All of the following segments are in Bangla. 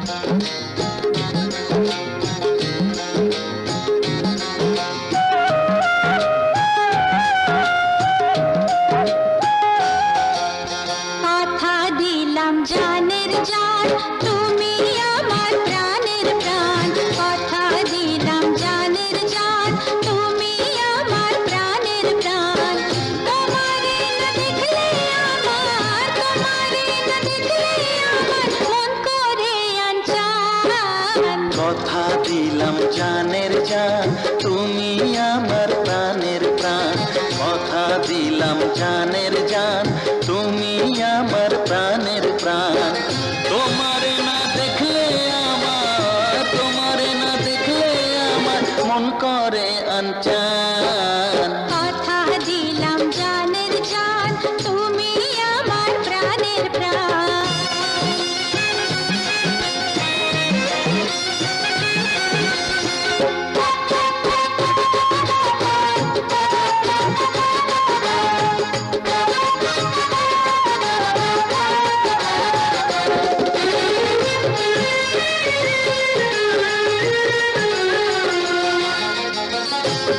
কথা দিলাম জানের জান তুমি আমার প্রাণের প্রাণ। কথা দিলাম জানের জান তুমি আমার প্রাণের প্রাণ। তোমারে না দেখলে আমার, তোমারে না দেখলে আমার মন করে আনচান। কথা দিলাম জানের জান তুমি আমার প্রাণের প্রাণ।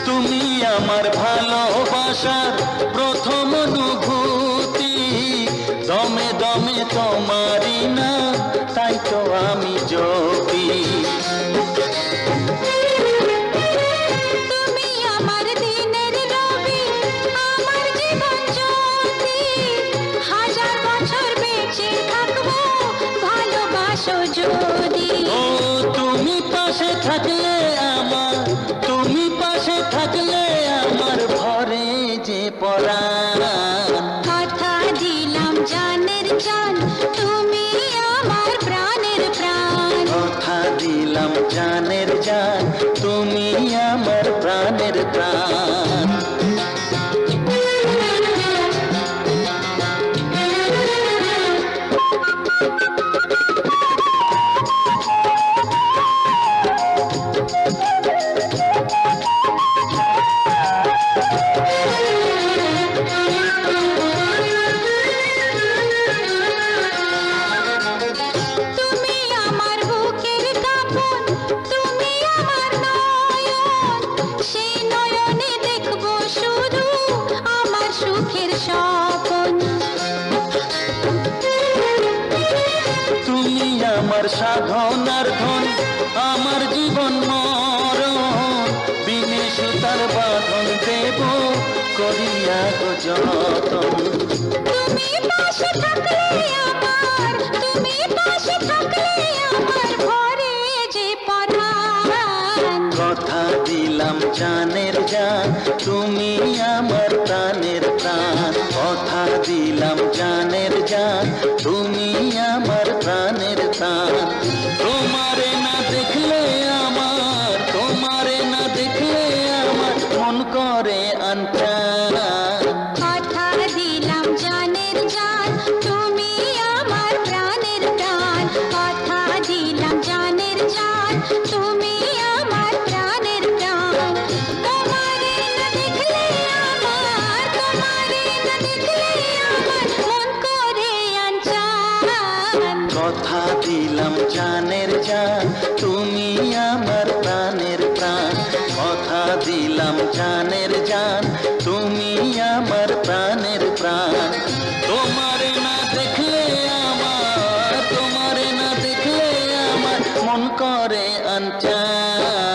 তুমি আমার ভালোবাসার প্রথম অনুভূতি, দমে দমে তোমারই না তাই তো আমি জপি। তুমি আমার দিনের রবি, আমার জীবন জ্যোতি, হাজার বছর বেঁচে থাকবো ভালোবাসো যদি। ও তুমি পাশে থাকলে আমার, তুমি পাশে থাকলে আমার ভরে যে পরাণ। কথা দিলাম জানের জান তুমি আমার প্রাণের প্রাণ। কথা দিলাম জানের জান তুমি আমার প্রাণের প্রাণ। তুমি আমার বুকের কাঁপন, তুমি আমার নয়ন, সেই নয়নে দেখবো শুধু আমার সুখের স্বপন। তুমি আমার সাধনার ধন, আমার জীবন মরণ, বিনে সুতার বাঁধন দেব করিয়া গো যতন। তুমি পাশে থাকলে আমার, তুমি পাশে থাকলে আমার ভরে যে পরাণ। কথা দিলাম জানের জান তুমি আমার প্রাণের প্রাণ। কথা দিলাম জানের জান তুমি আমার প্রাণের প্রাণ। তোমারে না দেখলে আমার, তোমারে না দেখলে আমার মন করে আনচান। কথা দিলাম জানের জান তুমি আমার প্রাণের প্রাণ। কথা দিলাম জানের জান তুমি আমার প্রাণের প্রাণ। তোমারে না দেখলে আমার, তোমারে না দেখলে আমার মন করে আনচান। কথা দিলাম জানের জান তুমি আমার প্রাণের প্রাণ। কথা দিলাম জানের জান তুমি আমার প্রাণের প্রাণ। তোমারে না দেখলে আমার, তোমারে না দেখলে আমার মন করে আনচান।